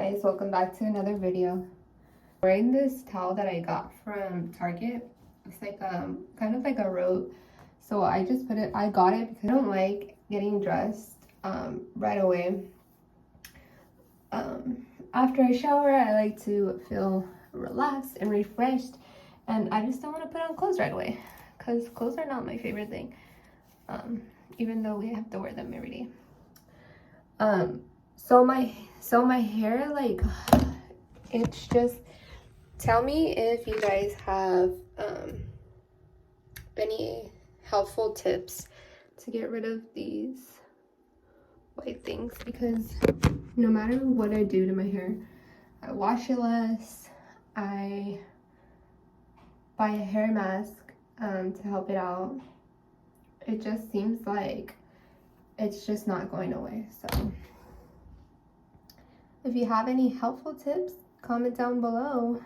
guys, welcome back to another video. I'm wearing this towel that I got from Target. It's like kind of like a robe. So I just I got it because I don't like getting dressed right away. After I shower, I like to feel relaxed and refreshed, and I just don't want to put on clothes right away because clothes are not my favorite thing, even though we have to wear them every day. So my hair, like, it's just, tell me if you guys have any helpful tips to get rid of these white things, because no matter what I do to my hair, I wash it less, I buy a hair mask to help it out. It just seems like it's just not going away. So if you have any helpful tips, comment down below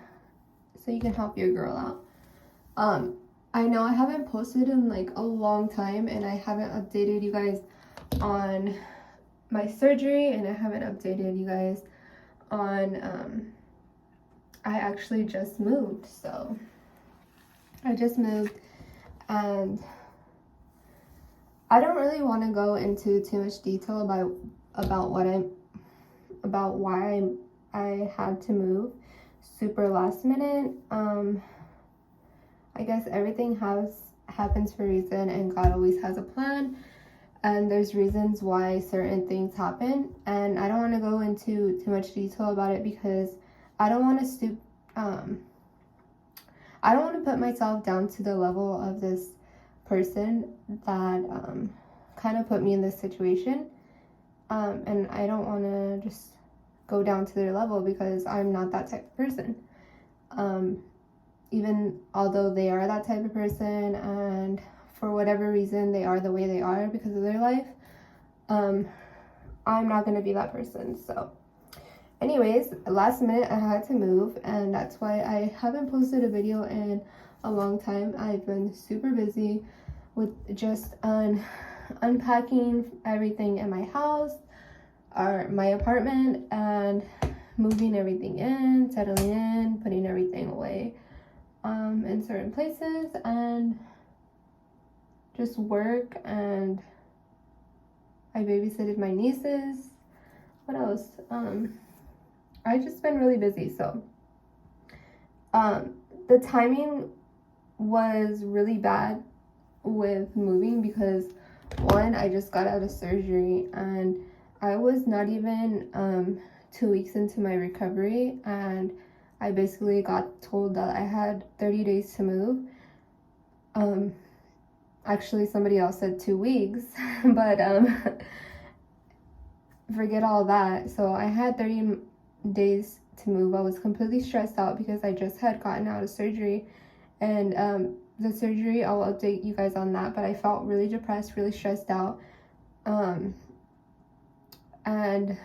so you can help your girl out. I know I haven't posted in like a long time, and I haven't updated you guys on my surgery, and I haven't updated you guys on I actually just moved. So I just moved, and I don't really want to go into too much detail about why I had to move super last minute. I guess everything happens for a reason, and God always has a plan, and there's reasons why certain things happen, and I don't want to go into too much detail about it because I don't want to I don't want to put myself down to the level of this person that kind of put me in this situation. And I don't want to just go down to their level because I'm not that type of person. Even although they are that type of person, and for whatever reason they are the way they are because of their life, I'm not going to be that person. So anyways, last minute I had to move, and that's why I haven't posted a video in a long time. I've been super busy with just unpacking everything in my house or my apartment, and moving everything in, settling in, putting everything away in certain places, and just work. And I babysitted my nieces. What else? I just been really busy. So the timing was really bad with moving because, one, I just got out of surgery, and I was not even 2 weeks into my recovery, and I basically got told that I had 30 days to move. Actually somebody else said 2 weeks, but forget all that. So I had 30 days to move. I was completely stressed out because I just had gotten out of surgery, and the surgery, I'll update you guys on that, but I felt really depressed, really stressed out. And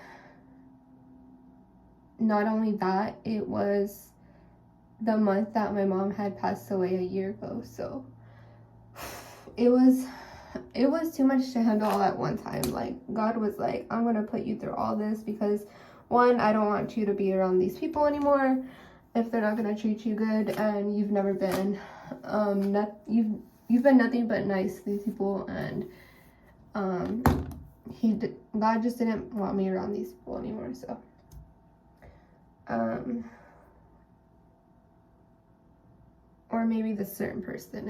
not only that, it was the month that my mom had passed away a year ago. So it was too much to handle all at one time. Like, God was like, I'm gonna put you through all this because, one, I don't want you to be around these people anymore if they're not gonna treat you good, and you've never been you've been nothing but nice to these people, and God just didn't want me around these people anymore. So or maybe the certain person,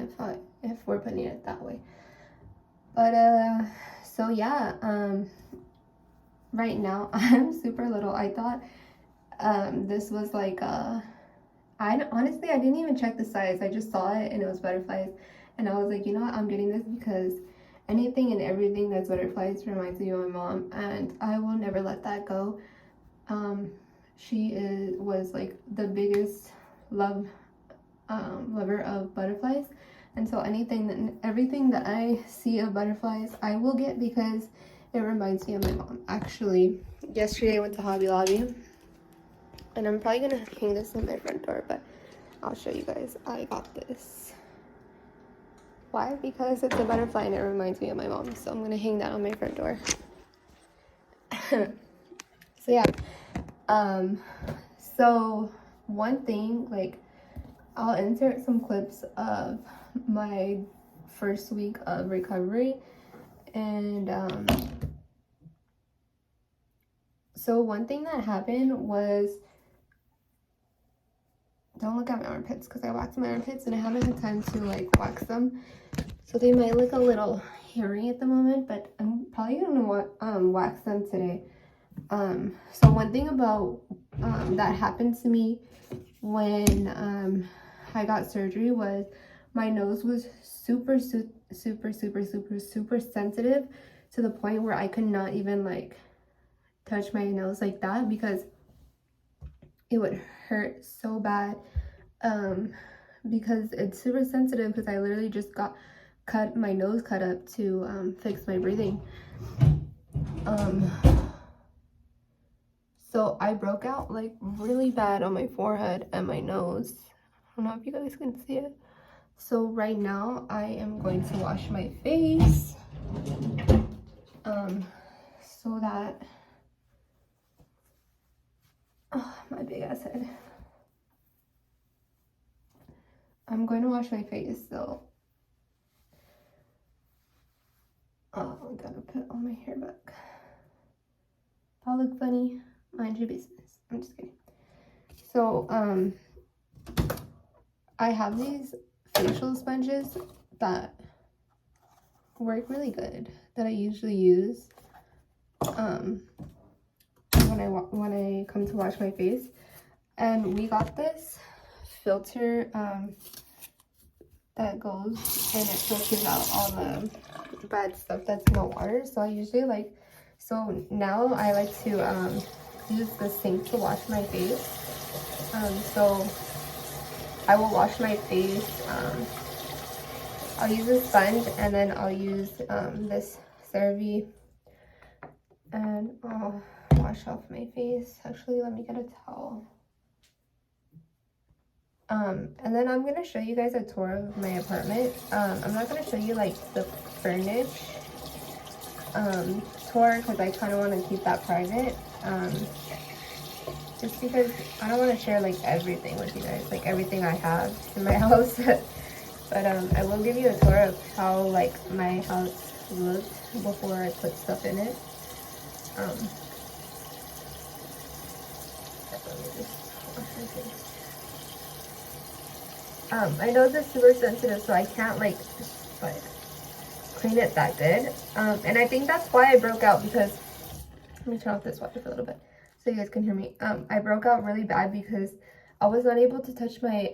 if we're putting it that way. But so yeah, right now I'm super little. I thought this was like honestly, I didn't even check the size. I just saw it and it was butterflies, and I was like, you know what, I'm getting this because anything and everything that's butterflies reminds me of my mom, and I will never let that go. She was like the biggest lover of butterflies, and so everything that I see of butterflies I will get because it reminds me of my mom. Actually, yesterday I went to Hobby Lobby, and I'm probably gonna hang this on my front door, but I'll show you guys. I got this. Why? Because it's a butterfly and it reminds me of my mom, so I'm gonna hang that on my front door. So yeah, So one thing, like, I'll insert some clips of my first week of recovery. And so one thing that happened was, don't look at my armpits because I waxed my armpits and I haven't had time to like wax them, so they might look a little hairy at the moment, but I'm probably gonna wax them today. So one thing about that happened to me when I got surgery was my nose was super sensitive, to the point where I could not even like touch my nose like that because it would hurt so bad. Because it's super sensitive, because I literally just got my nose cut up to fix my breathing. So I broke out like really bad on my forehead and my nose. I don't know if you guys can see it. So right now I am going to wash my face, so that, oh, my big ass head. I'm going to wash my face, so I'm gonna put all my hair back. If I look funny, mind your business. I'm just kidding. So I have these facial sponges that work really good, that I usually use when I come to wash my face. And we got this filter that goes and it filters out all the bad stuff that's in the water. So I usually like, so now I like to use the sink to wash my face. So I will wash my face. I'll use a sponge, and then I'll use this CeraVe, and I'll wash off my face. Actually, let me get a towel. And then I'm going to show you guys a tour of my apartment. I'm not going to show you like the furnish tour, because I kind of want to keep that private. Just because I don't want to share like everything with you guys, like everything I have in my house. But I will give you a tour of how like my house looked before I put stuff in it. Let me just wash my face. I know this is super sensitive, so I can't like clean it that good. And I think that's why I broke out, because, let me turn off this water for a little bit so you guys can hear me. I broke out really bad because I was not able to touch my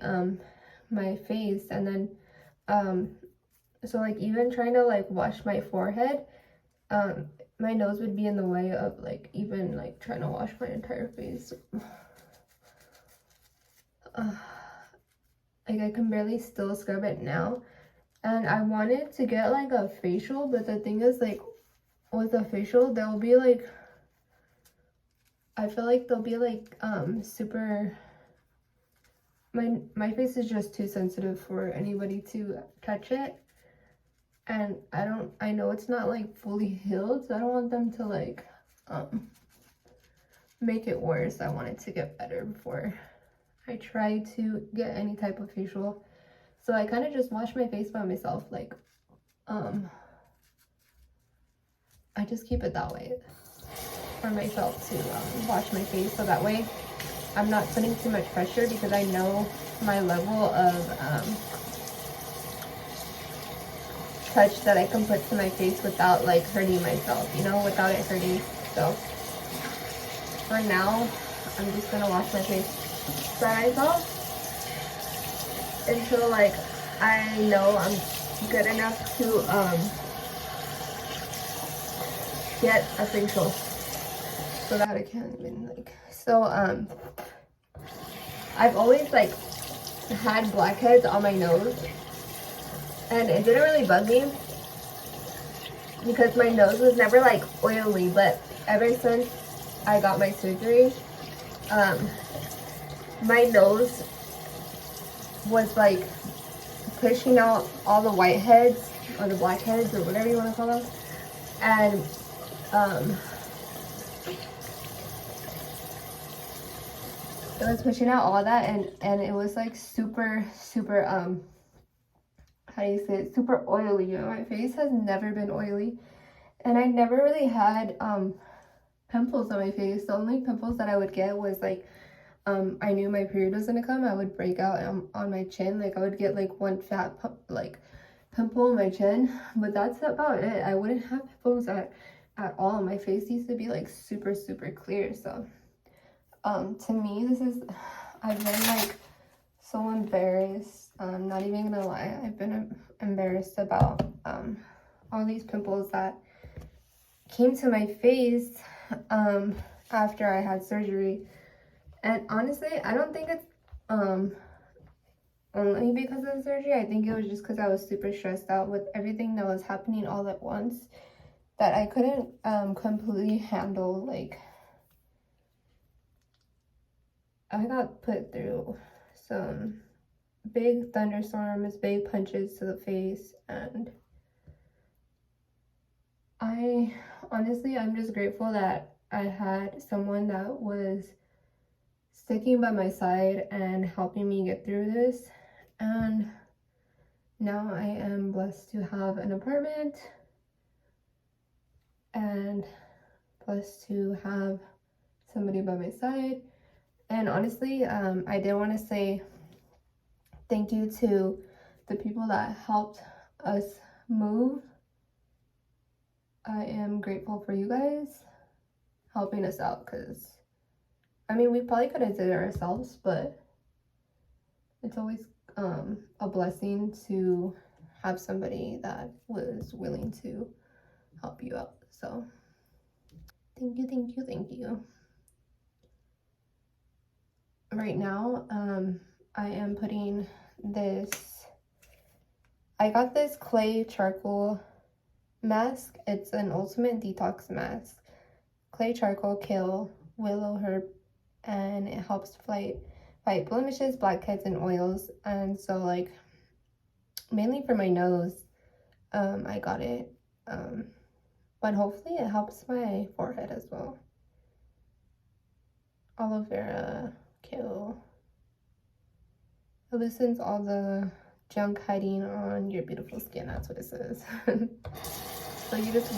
my face, and then so like even trying to like wash my forehead, my nose would be in the way of like even like trying to wash my entire face. Like I can barely still scrub it now. And I wanted to get like a facial, but the thing is, like, with a facial there will be like, I feel like they'll be like super, my face is just too sensitive for anybody to touch it. And I know it's not like fully healed, so I don't want them to like make it worse. I want it to get better before I try to get any type of facial. So I kind of just wash my face by myself. Like I just keep it that way for myself to wash my face, so that way I'm not putting too much pressure, because I know my level of touch that I can put to my face without like hurting myself, you know, without it hurting. So for now I'm just gonna wash my face by myself until like I know I'm good enough to get a facial, so that I can't even like, so I've always like had blackheads on my nose, and it didn't really bug me because my nose was never like oily. But ever since I got my surgery, my nose was like pushing out all the whiteheads or the blackheads or whatever you want to call them, and it was pushing out all that, and it was like super how do you say it, super oily. You know, my face has never been oily, and I never really had pimples on my face. The only pimples that I would get was like I knew my period was gonna come, I would break out on my chin. Like I would get like one fat pimple on my chin, but that's about it. I wouldn't have pimples at all. My face used to be like super clear. So to me, this is, I've been like so embarrassed. I'm not even gonna lie, I've been embarrassed about all these pimples that came to my face after I had surgery. And honestly, I don't think it's only because of the surgery. I think it was just because I was super stressed out with everything that was happening all at once, that I couldn't completely handle. Like, I got put through some big thunderstorms, big punches to the face, and I'm just grateful that I had someone that was sticking by my side and helping me get through this. And now I am blessed to have an apartment and blessed to have somebody by my side. And honestly, I did want to say thank you to the people that helped us move. I am grateful for you guys helping us out, because I mean, we probably could have did it ourselves, but it's always a blessing to have somebody that was willing to help you out. So thank you. Right now, I am putting this, I got this clay charcoal mask. It's an ultimate detox mask. Clay charcoal, kale, willow herb, and it helps fight blemishes, blackheads, and oils. And so, like, mainly for my nose, I got it. But hopefully it helps my forehead as well. Aloe vera, kale. It loosens all the junk hiding on your beautiful skin. That's what it says. So you just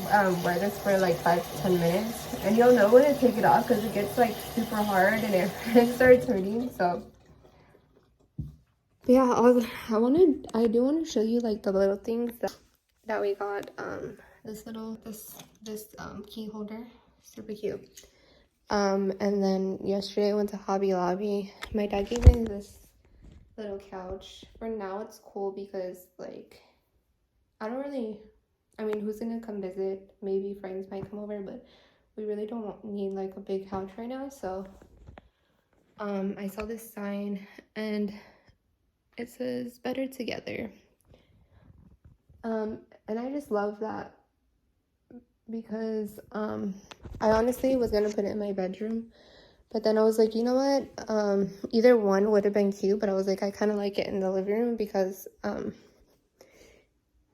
wear this for like 5 to 10 minutes, and you'll know when to take it off because it gets like super hard and it starts hurting. So yeah, I do want to show you like the little things that we got. This key holder, super cute. And then yesterday I went to Hobby Lobby. My dad gave me this little couch. For now it's cool because like I mean, who's gonna come visit? Maybe friends might come over, but we really don't need like a big couch right now. So I saw this sign and it says better together. And I just love that because I honestly was gonna put it in my bedroom, but then I was like, you know what, either one would have been cute, but I was like, I kind of like it in the living room because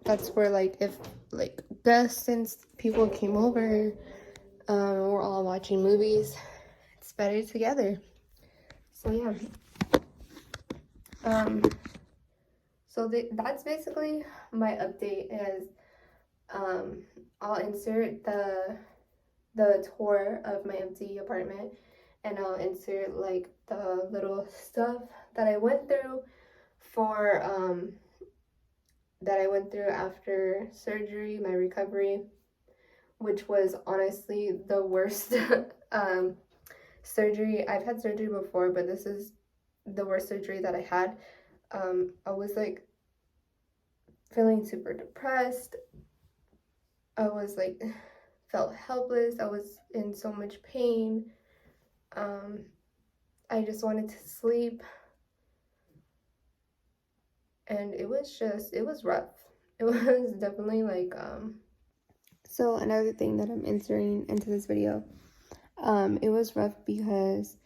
that's where like if like guests and people came over, we're all watching movies, it's better together. So yeah, so that's basically my update. Is I'll insert the tour of my empty apartment, and I'll insert like the little stuff that I went through after surgery, my recovery, which was honestly the worst surgery. I've had surgery before, but this is the worst surgery that I had. I was like feeling super depressed. I was like felt helpless. I was in so much pain. I just wanted to sleep, and it was rough. It was definitely like so another thing that I'm inserting into this video, it was rough because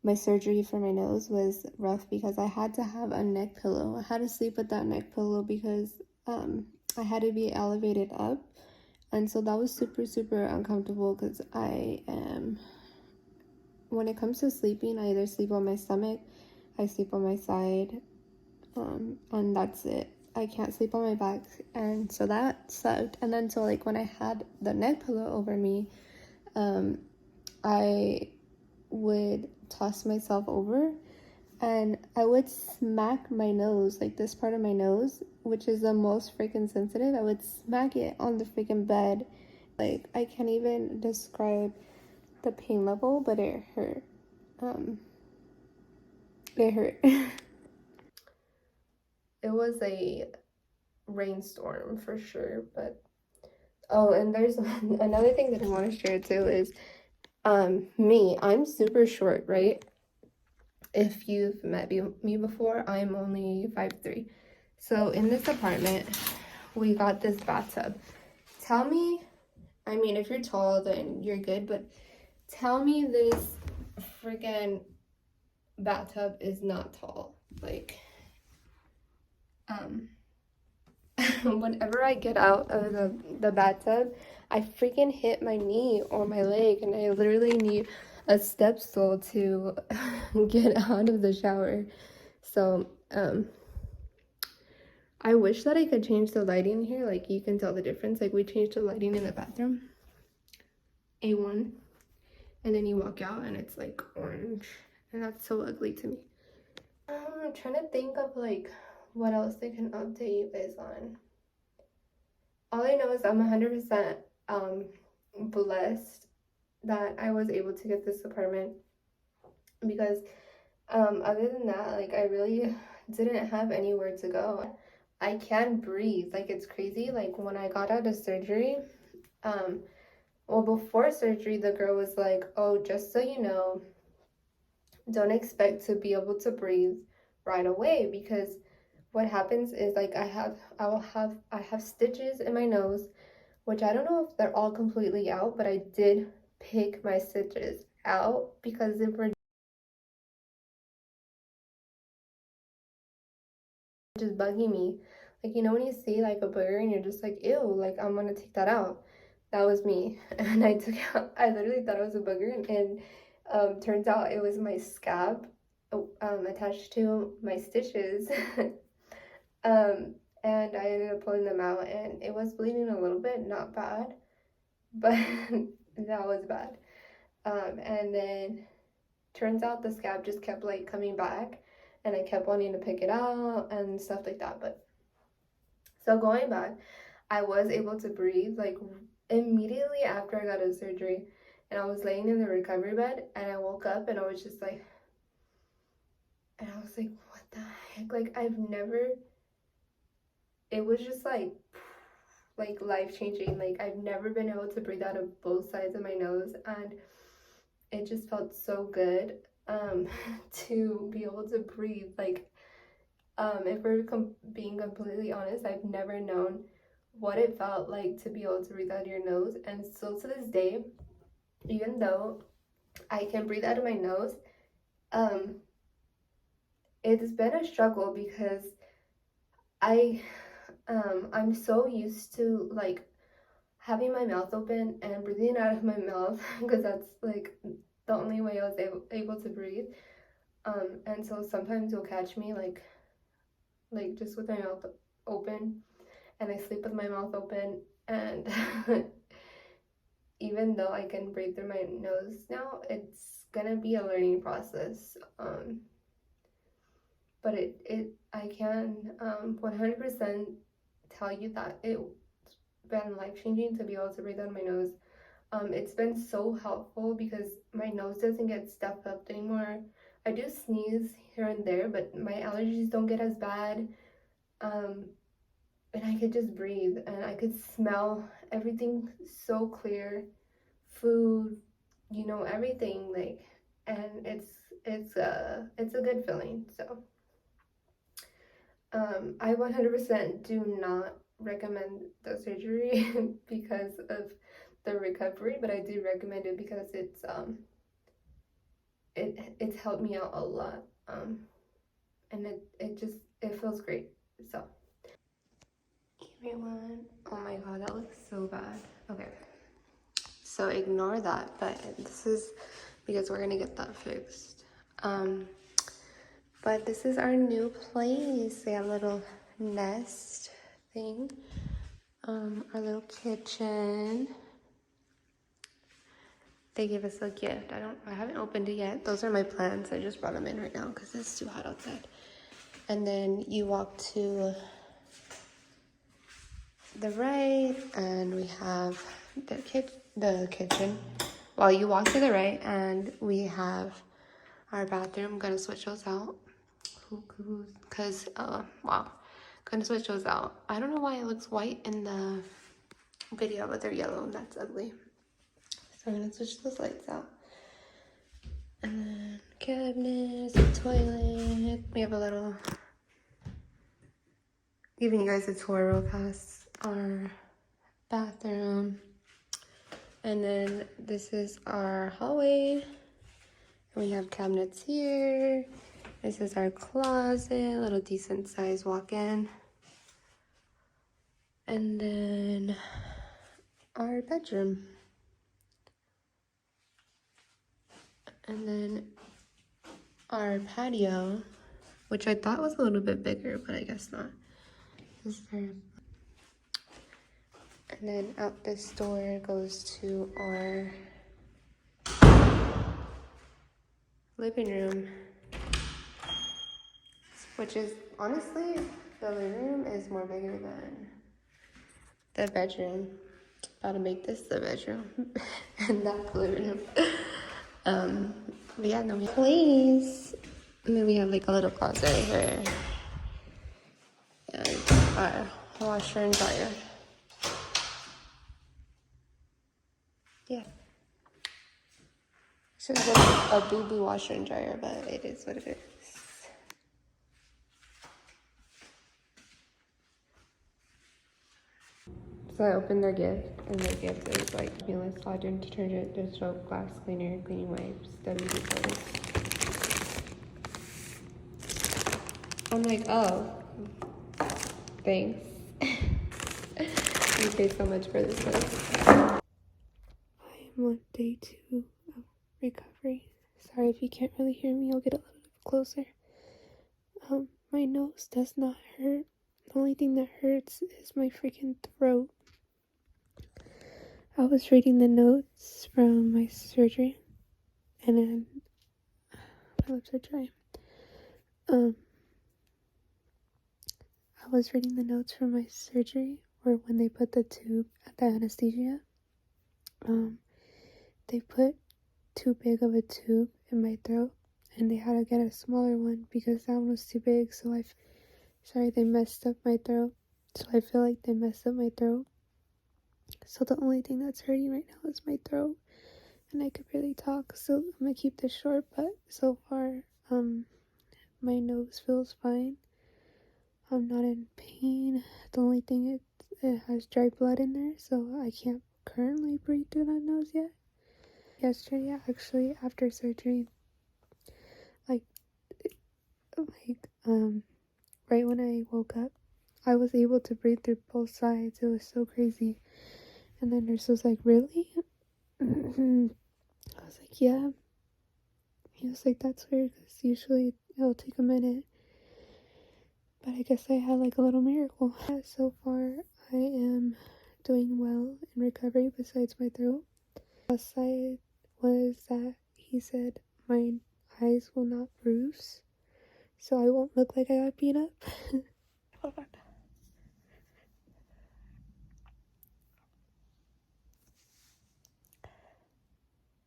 my surgery for my nose was rough because I had to have a neck pillow. I had to sleep with that neck pillow because I had to be elevated up, and so that was super uncomfortable because I am when it comes to sleeping, I either sleep on my stomach, I sleep on my side, and that's it. I can't sleep on my back, and so that sucked. And then so like when I had the neck pillow over me, I would toss myself over and I would smack my nose, like this part of my nose, which is the most freaking sensitive. I would smack it on the freaking bed. Like, I can't even describe the pain level, but it hurt. It hurt. It was a rainstorm for sure, but oh, and there's another thing that I want to share too is I'm super short, right? If you've met me before, I'm only 5'3". So in this apartment, we got this bathtub. Tell me, I mean, if you're tall, then you're good, but tell me this freaking bathtub is not tall. Like, whenever I get out of the bathtub, I freaking hit my knee or my leg, and I literally need a step stool to get out of the shower. So, I wish that I could change the lighting here. Like, you can tell the difference. Like, we changed the lighting in the bathroom. A1. And then you walk out and it's like orange. And that's so ugly to me. I'm trying to think of like what else they can update you guys on. All I know is I'm 100% blessed that I was able to get this apartment, because other than that, like, I really didn't have anywhere to go. I can't breathe. Like, it's crazy. Like, when I got out of surgery, well, before surgery, the girl was like, oh, just so you know, don't expect to be able to breathe right away, because what happens is, like, I have stitches in my nose, which I don't know if they're all completely out, but I did pick my stitches out because they were just bugging me. Like, you know when you see like a booger and you're just like, ew, like, I'm gonna take that out. That was me. And I took out, I literally thought it was a booger, and turns out it was my scab attached to my stitches. And I ended up pulling them out, and it was bleeding a little bit, not bad, but that was bad. And then turns out the scab just kept like coming back, and I kept wanting to pick it out and stuff like that. But so going back, I was able to breathe like immediately after I got out of surgery, and I was laying in the recovery bed, and I woke up and I was just like, and I was like, what the heck? Like, I've never, it was just like life-changing. Like, I've never been able to breathe out of both sides of my nose, and it just felt so good to be able to breathe. Like, if we're being completely honest, I've never known what it felt like to be able to breathe out of your nose. And still to this day, even though I can breathe out of my nose, it's been a struggle, because I'm so used to like having my mouth open and breathing out of my mouth, because that's like the only way I was able to breathe. And so sometimes you'll catch me like just with my mouth open, and I sleep with my mouth open, and even though I can breathe through my nose now, it's gonna be a learning process. But I can 100% tell you that it's been life-changing to be able to breathe out of my nose. It's been so helpful because my nose doesn't get stuffed up anymore. I do sneeze here and there, but my allergies don't get as bad. And I could just breathe, and I could smell everything so clear, food, you know, everything, like, and it's a good feeling. So I 100% do not recommend the surgery because of the recovery, but I do recommend it because it's helped me out a lot, and it feels great. So give me one. Oh my god, that looks so bad. Okay, so ignore that, but this is because we're gonna get that fixed. But this is our new place. They have a little nest thing. Our little kitchen. They gave us a gift. I haven't opened it yet. Those are my plants. I just brought them in right now because it's too hot outside. And then you walk to the right and we have the kitchen. Well, you walk to the right and we have our bathroom. I'm gonna switch those out. Because, wow. Gonna switch those out. I don't know why it looks white in the video, but they're yellow and that's ugly. So I'm gonna switch those lights out. And then cabinets, a toilet. We have a little, giving you guys a tour real fast. Our bathroom. And then this is our hallway. And we have cabinets here. This is our closet, a little decent size walk-in. And then our bedroom. And then our patio, which I thought was a little bit bigger, but I guess not. And then out this door goes to our living room, which is honestly, the living room is more bigger than the bedroom. About to make this the bedroom and not the living room. But yeah, no place. And then we have like a little closet right here. And our washer and dryer. Yeah. Should have been a boo-boo washer and dryer, but it is what it is. So I opened their gift, and their gift is like Cumulus Laundry Detergent, dish soap, glass cleaner, cleaning wipes, WD clothes. I'm like, oh, thanks. You pay so much for this stuff. I'm on day 2 of recovery. Sorry if you can't really hear me, I'll get a little bit closer. My nose does not hurt. The only thing that hurts is my freaking throat. I was reading the notes from my surgery, and then my lips are dry. I was reading the notes from my surgery, or when they put the tube at the anesthesia. They put too big of a tube in my throat, and they had to get a smaller one because that one was too big. So they messed up my throat. So I feel like they messed up my throat. So the only thing that's hurting right now is my throat, and I could barely talk. So I'm gonna keep this short, but so far, my nose feels fine. I'm not in pain. The only thing it has dry blood in there, so I can't currently breathe through that nose yet. Yesterday, actually, after surgery, right when I woke up, I was able to breathe through both sides. It was so crazy. And the nurse was like, really? I was like, yeah. He was like, that's weird, because usually it'll take a minute. But I guess I had like a little miracle. So far, I am doing well in recovery besides my throat. The side was that he said my eyes will not bruise, so I won't look like I got beat up. Hold on.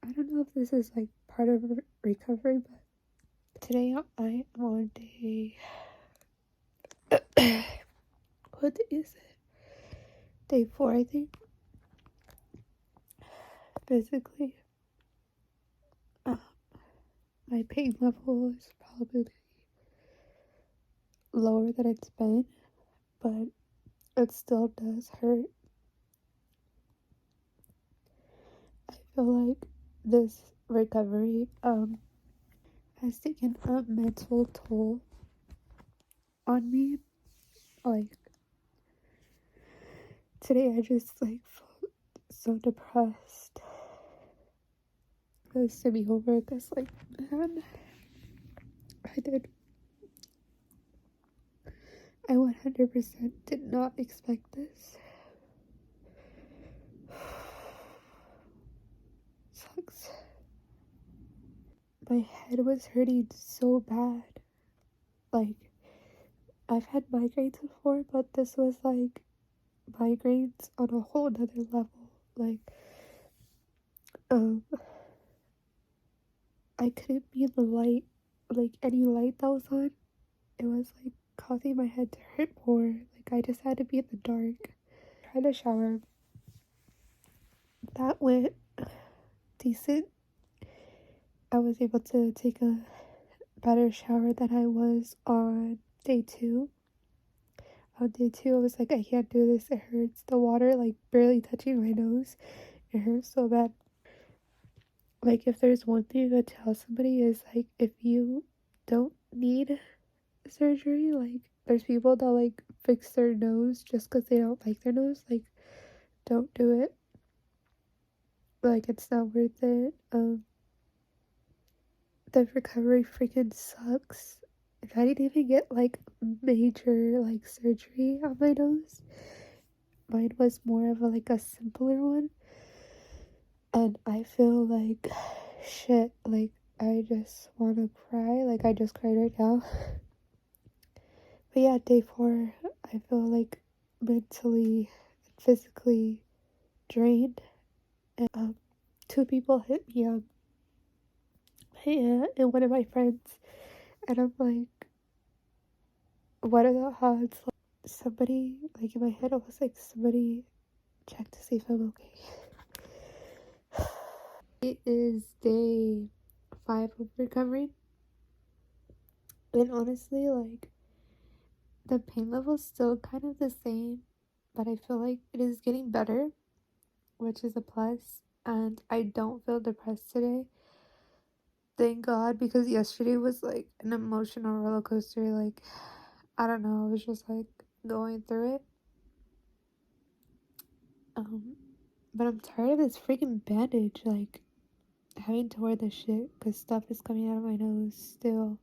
I don't know if this is like part of recovery, but today I am on day what is it? Day 4, I think. Physically, my pain level is probably lower than it's been, but it still does hurt. I feel like this recovery has taken a mental toll on me. Like, today I just like felt so depressed. for this to be over, because, like, man, I 100% did not expect this. Sucks. My head was hurting so bad. Like, I've had migraines before, but this was, like, migraines on a whole nother level. Like, I couldn't be in the light, like, any light that was on. It was, like, causing my head to hurt more. Like, I just had to be in the dark. Tried to shower. That went decent. I was able to take a better shower than I was on day 2. On day 2, I was like, I can't do this. It hurts. The water, like, barely touching my nose. It hurts so bad. Like, if there's one thing to tell somebody is, like, if you don't need surgery, like, there's people that, like, fix their nose just because they don't like their nose. Like, don't do it. Like, it's not worth it. The recovery freaking sucks. I didn't even get, like, major, like, surgery on my nose. Mine was more of a simpler one. And I feel like shit. Like, I just want to cry. Like, I just cried right now. But yeah, day 4, I feel, like, mentally and physically drained. And 2 people hit me up. And one of my friends. And I'm like, what are the odds? Like, somebody, like, in my head, I was like, somebody check to see if I'm okay. It is day 5 of recovery. And honestly, like, the pain level is still kind of the same, but I feel like it is getting better, which is a plus. And I don't feel depressed today. Thank God, because yesterday was like an emotional roller coaster. Like, I don't know, I was just like going through it. But I'm tired of this freaking bandage, like having to wear this shit because stuff is coming out of my nose still.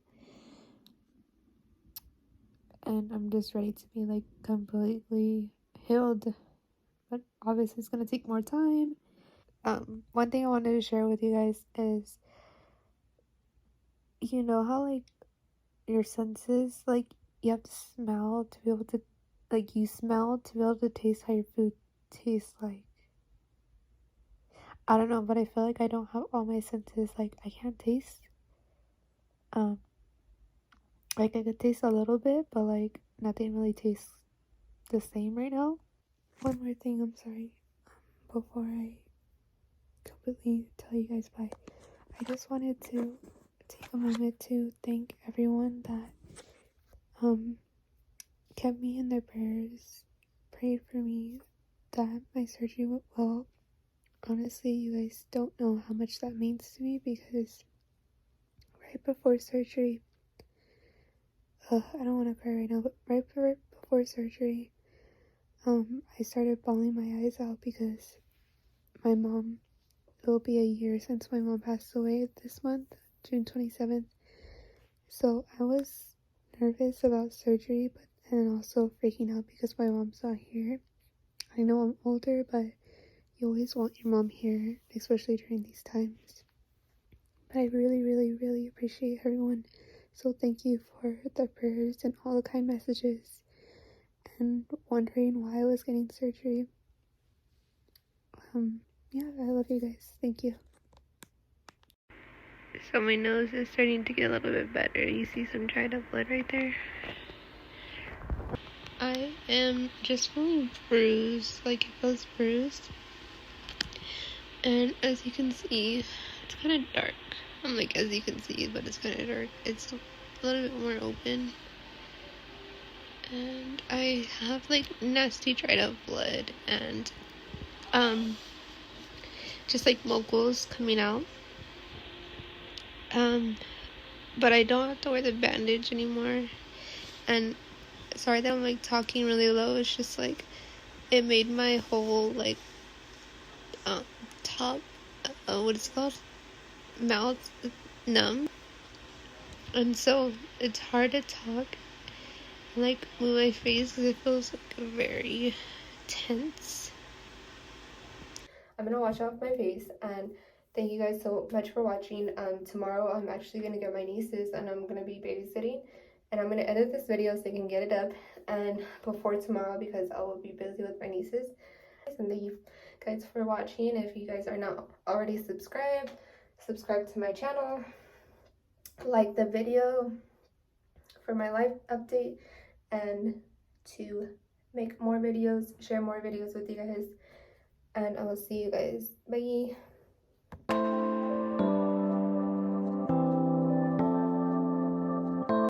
And I'm just ready to be like completely healed. But obviously it's gonna take more time. One thing I wanted to share with you guys is, you know how like your senses, like, you have to smell to be able to, like, you smell to be able to taste how your food tastes like. I don't know, but I feel like I don't have all my senses. Like, I can't taste. Like, I could taste a little bit, but like nothing really tastes the same right now. One more thing, I'm sorry, before I completely tell you guys bye. I just wanted to take a moment to thank everyone that kept me in their prayers, prayed for me, that my surgery went well. Honestly, you guys don't know how much that means to me, because right before surgery, I don't want to cry right now, but right before surgery, I started bawling my eyes out because my mom, it'll be a year since my mom passed away this month, June 27th. So I was nervous about surgery, but and also freaking out because my mom's not here. I know I'm older, but you always want your mom here, especially during these times. But I really, really, really appreciate everyone. So thank you for the prayers and all the kind messages and wondering why I was getting surgery. Yeah, I love you guys. Thank you. So my nose is starting to get a little bit better. You see some dried up blood right there? I am just feeling bruised, like it feels bruised. And as you can see, it's kind of dark. I'm like, as you can see, but it's kind of dark. It's a little bit more open. And I have like nasty dried up blood and just like moles coming out. But I don't have to wear the bandage anymore. And sorry that I'm like talking really low. It's just like it made my whole like top, what is it called? mouth numb, and so it's hard to talk, like, move my face because it feels like very tense. I'm gonna wash off my face, and thank you guys so much for watching. Tomorrow I'm actually gonna get my nieces and I'm gonna be babysitting, and I'm gonna edit this video so I can get it up and before tomorrow because I will be busy with my nieces. And thank you guys for watching. If you guys are not already subscribed, subscribe to my channel, like the video for my life update, and to make more videos, share more videos with you guys, and I will see you guys. Bye.